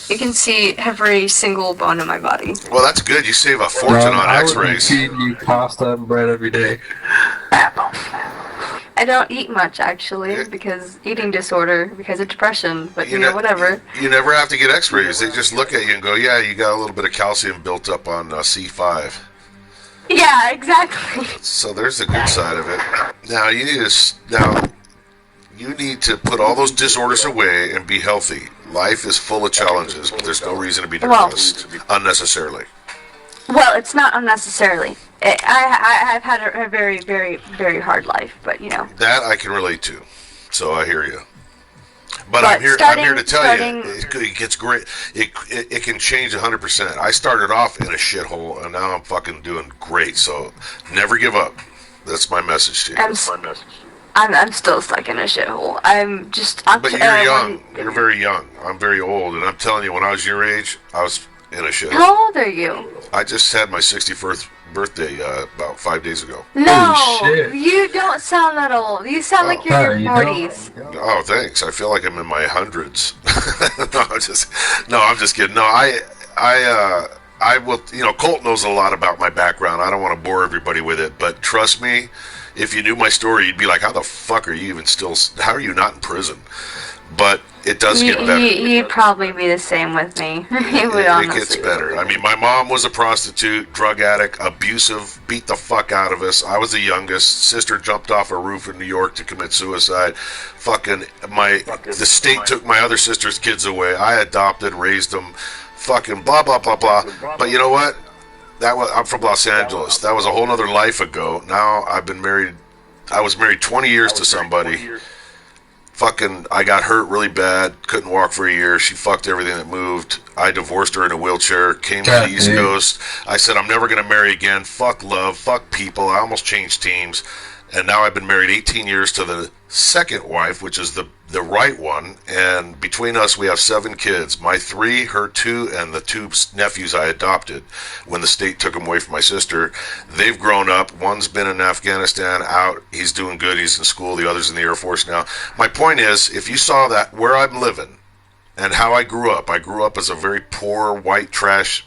You can see every single bone in my body. Well, that's good. You save a fortune on I would be X-rays. feeding you pasta and bread every day. I don't eat much, actually, because eating disorder, because of depression, but whatever. You never have to get X-rays. They just look at you and go, yeah, you got a little bit of calcium built up on C5. Yeah, exactly. So there's the good side of it. Now you need to put all those disorders away and be healthy. Life is full of challenges, but there's no reason to be depressed unnecessarily. Well, it's not unnecessarily. I've had a very, very, very hard life, but That I can relate to. So I hear you. But I'm here to tell you, it gets great. It can change 100%. I started off in a shithole, and now I'm fucking doing great. So never give up. That's my message to you. I'm still stuck in a shithole. But you're young. You're very young. I'm very old, and I'm telling you, when I was your age, I was in a shithole. How old are you? I just had my 61st birthday about 5 days ago. No, you don't sound that old. You sound like you're in your 40s. Oh, thanks. I feel like I'm in my hundreds. No, I'm just kidding. No, I will. Colt knows a lot about my background. I don't want to bore everybody with it, but trust me, if you knew my story, you'd be like, "How the fuck are you even still? How are you not in prison?" But it does get better. You'd probably be the same with me. It gets better. I mean, my mom was a prostitute, drug addict, abusive, beat the fuck out of us. I was the youngest. Sister jumped off a roof in New York to commit suicide. The state took my other sister's kids away. I adopted, raised them. Fucking blah, blah, blah, blah. But you know what? I'm from Los Angeles. That was a whole other life ago. Now I've been married. I was married 20 years to somebody. I got hurt really bad, couldn't walk for a year. She fucked everything that moved. I divorced her in a wheelchair, came to the East Coast. I said, I'm never going to marry again. Fuck love, fuck people. I almost changed teams. And now I've been married 18 years to the second wife, which is the right one. And between us, we have 7 kids. My 3, her 2, and the 2 nephews I adopted when the state took them away from my sister. They've grown up. One's been in Afghanistan, out. He's doing good. He's in school. The other's in the Air Force now. My point is, if you saw that where I'm living and how I grew up as a very poor, white trash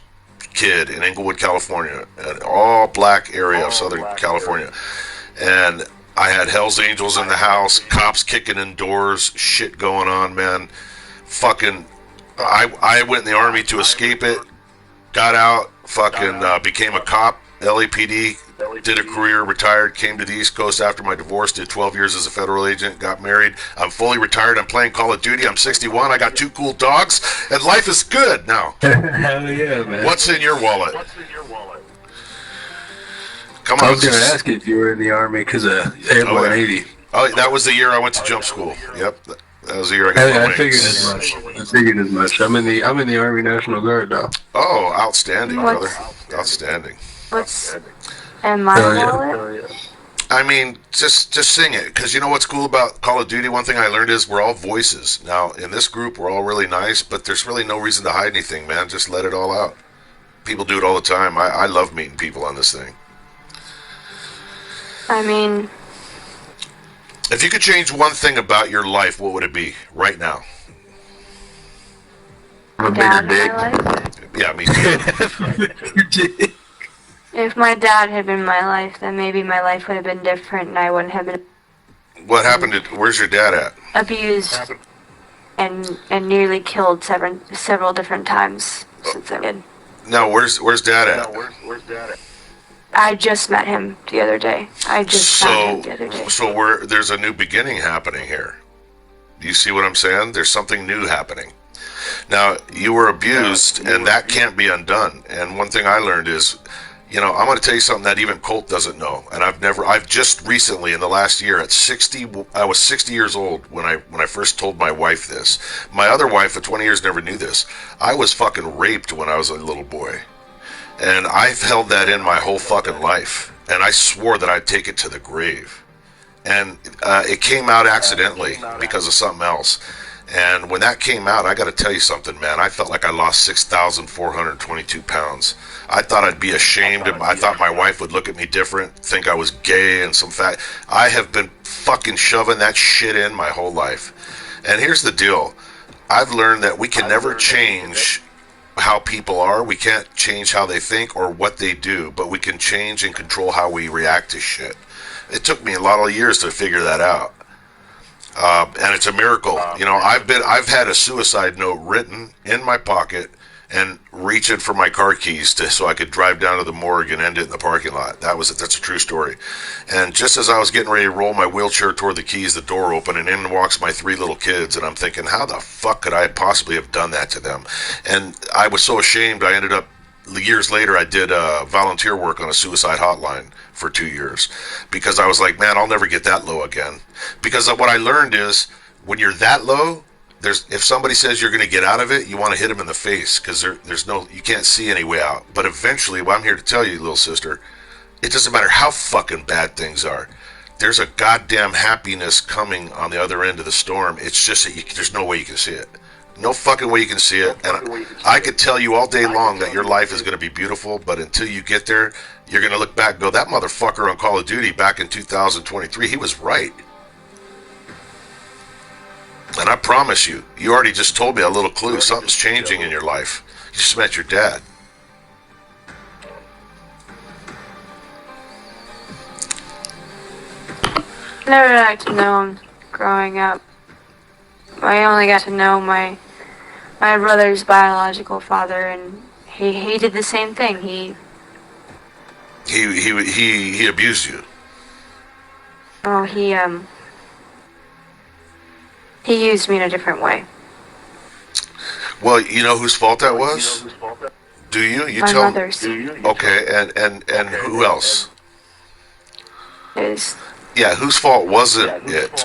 kid in Inglewood, California, an all-black area of Southern California. And I had Hell's Angels in the house, cops kicking in doors, shit going on, man. I went in the Army to escape it, got out, became a cop, LAPD, did a career, retired, came to the East Coast after my divorce, did 12 years as a federal agent, got married. I'm fully retired, I'm playing Call of Duty, I'm 61, I got 2 cool dogs, and life is good now. Hell yeah, man. What's in your wallet? Come on, I was going to ask you if you were in the Army because of Airborne 80. Oh, that was the year I went to jump school. Yep, that was the year I got my wings. I figured as much. I'm in the Army National Guard now. Oh, outstanding, brother. Outstanding. What's in my wallet? I mean, just sing it, because you know what's cool about Call of Duty? One thing I learned is we're all voices. Now, in this group, we're all really nice, but there's really no reason to hide anything, man. Just let it all out. People do it all the time. I love meeting people on this thing. I mean, if you could change one thing about your life, what would it be right now? A bigger dick. Yeah, me too. If my dad had been in my life, then maybe my life would have been different and I wouldn't have been... What happened? Where's your dad at? Abused and nearly killed several different times since I did. No, where's dad at? I just met him the other day. So there's a new beginning happening here. Do you see what I'm saying? There's something new happening. Now, you were abused, and that can't be undone. And one thing I learned is, I'm going to tell you something that even Colt doesn't know. And I've just recently, in the last year, at 60, I was 60 years old when I first told my wife this. My other wife, at 20 years, never knew this. I was fucking raped when I was a little boy. And I've held that in my whole fucking life. And I swore that I'd take it to the grave. And it came out accidentally because of something else. And when that came out, I got to tell you something, man. I felt like I lost 6,422 pounds. I thought I'd be ashamed. I thought my wife would look at me different, think I was gay and some fat. I have been fucking shoving that shit in my whole life. And here's the deal. I've learned that we can never change how people are. We can't change how they think or what they do, but we can change and control how we react to shit. It took me a lot of years to figure that out. And it's a miracle. You know, I've had a suicide note written in my pocket and reaching for my car keys so I could drive down to the morgue and end it in the parking lot. That's a true story. And just as I was getting ready to roll my wheelchair toward the keys, the door opened and in walks my 3 little kids, and I'm thinking, how the fuck could I possibly have done that to them? And I was so ashamed. I ended up, years later, I did volunteer work on a suicide hotline for 2 years because I was like, man, I'll never get that low again. Because what I learned is when you're that low, if somebody says you're going to get out of it, you want to hit them in the face because you can't see any way out. But eventually, what I'm here to tell you, little sister, it doesn't matter how fucking bad things are. There's a goddamn happiness coming on the other end of the storm. It's just that there's no way you can see it. No fucking way you can see it. And I could tell you all day long that your life is going to be beautiful, but until you get there, you're going to look back and go, that motherfucker on Call of Duty back in 2023, he was right. And I promise you, you already just told me a little clue. Something's changing in your life. You just met your dad. Never got to know him growing up. I only got to know my brother's biological father, and he did the same thing. He abused you. Oh, he used me in a different way. Well, you know whose fault that was? Do you? You my tell mother's. me. Okay, and who else? His. Yeah, whose fault wasn't it?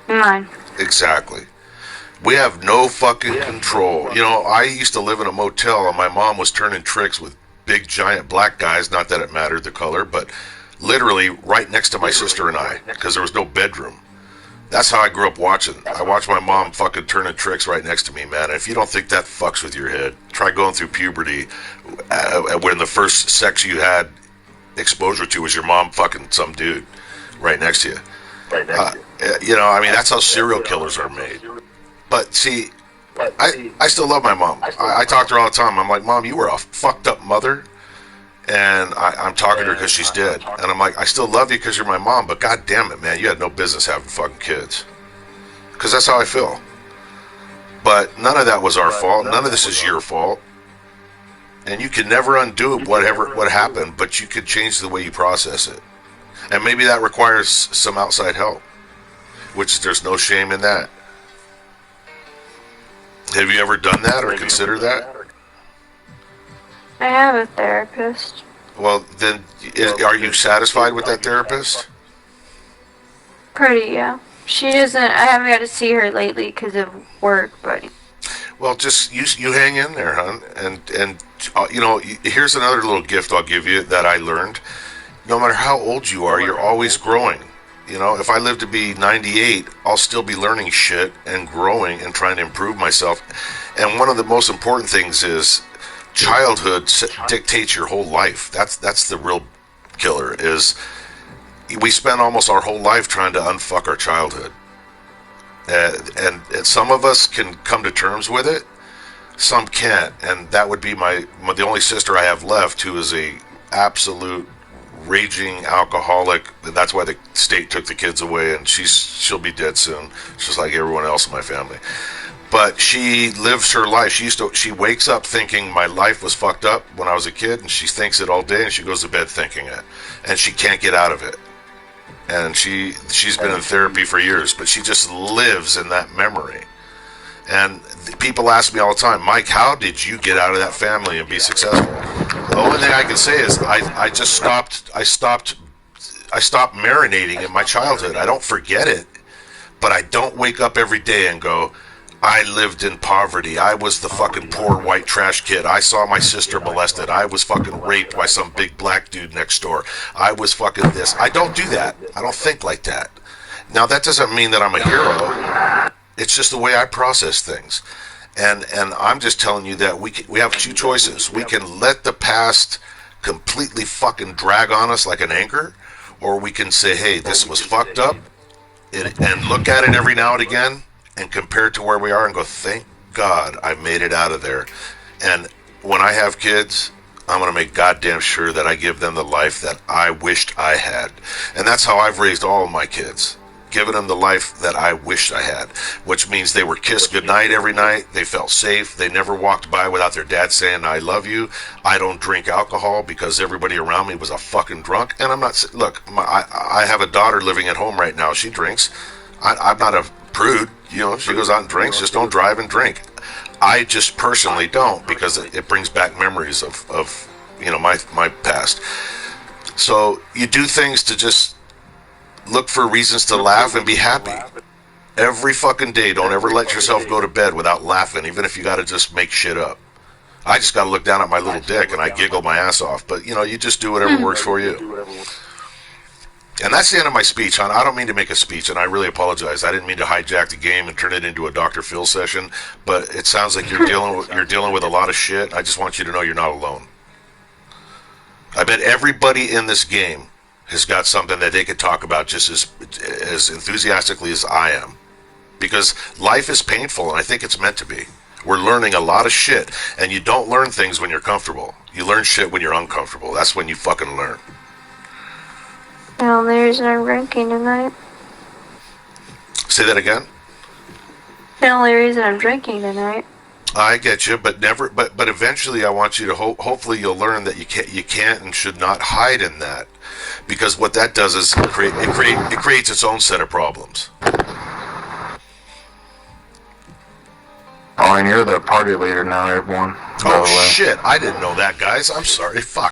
Mine. Exactly. We have no fucking control. You know, I used to live in a motel and my mom was turning tricks with big giant black guys, not that it mattered the color, but literally right next to my sister and I, because there was no bedroom. That's how I grew up watching. I watched my mom fucking turning tricks right next to me, man. And if you don't think that fucks with your head, try going through puberty when the first sex you had exposure to was your mom fucking some dude right next to you. You know, I mean, that's how serial killers are made. But see, I still love my mom. I talk to her all the time. I'm like, Mom, you were a fucked up mother. And I'm talking to her because she's dead. And I'm like, I still love you because you're my mom, but god damn it, man, you had no business having fucking kids. Because that's how I feel. But none of that was our fault. None of this is your fault. And you can never undo what happened, but you could change the way you process it. And maybe that requires some outside help, which there's no shame in that. Have you ever done that or considered that? I have a therapist. Well, then, are you satisfied with that therapist? Pretty, yeah. She doesn't. I haven't got to see her lately because of work, but. Well, just you hang in there, hon, and you know, here's another little gift I'll give you that I learned. No matter how old you are, you're always growing. You know, if I live to be 98, I'll still be learning shit and growing and trying to improve myself. And one of the most important things is childhood dictates your whole life. That's the real killer. Is we spend almost our whole life trying to unfuck our childhood. And some of us can come to terms with it, some can't, and that would be the only sister I have left, who is a absolute raging alcoholic. That's why the state took the kids away, and she'll be dead soon, just like everyone else in my family. But she lives her life. She wakes up thinking my life was fucked up when I was a kid, and she thinks it all day, and she goes to bed thinking it, and she can't get out of it. And she's been in therapy for years, but she just lives in that memory. And people ask me all the time, Mike, how did you get out of that family and be successful? The only thing I can say is I stopped marinating in my childhood. I don't forget it, but I don't wake up every day and go, I lived in poverty. I was the fucking poor white trash kid. I saw my sister molested. I was fucking raped by some big black dude next door. I was fucking this. I don't do that. I don't think like that. Now, that doesn't mean that I'm a hero. It's just the way I process things. And I'm just telling you that we have two choices. We can let the past completely fucking drag on us like an anchor, or we can say, hey, this was fucked up. and look at it every now and again and compare it to where we are and go, thank God I made it out of there. And when I have kids, I'm going to make goddamn sure that I give them the life that I wished I had. And that's how I've raised all of my kids. Giving them the life that I wished I had, which means they were kissed goodnight every night. They felt safe. They never walked by without their dad saying, I love you. I don't drink alcohol because everybody around me was a fucking drunk. And I'm not, look, I have a daughter living at home right now. She drinks. I'm not a prude. You know, she goes out and drinks. Just don't drive and drink. I just personally don't because it brings back memories of you know, my past. So you do things to just look for reasons to laugh and be happy. Every fucking day, don't ever let yourself go to bed without laughing, even if you gotta just make shit up. I just gotta look down at my little dick and I giggle my ass off. But, you know, you just do whatever works for you. And that's the end of my speech, hon. I don't mean to make a speech, and I really apologize. I didn't mean to hijack the game and turn it into a Dr. Phil session, but it sounds like you're dealing with a lot of shit. I just want you to know you're not alone. I bet everybody in this game has got something that they could talk about just as enthusiastically as I am. Because life is painful, and I think it's meant to be. We're learning a lot of shit, and you don't learn things when you're comfortable. You learn shit when you're uncomfortable. That's when you fucking learn. The only reason I'm drinking tonight. Say that again? The only reason I'm drinking tonight. I get you, but never. But eventually, I want you to hopefully you'll learn that you can't and should not hide in that, because what that does is it creates its own set of problems. Oh, and you're the party leader now, everyone. Oh shit! I didn't know that, guys. I'm sorry. Fuck.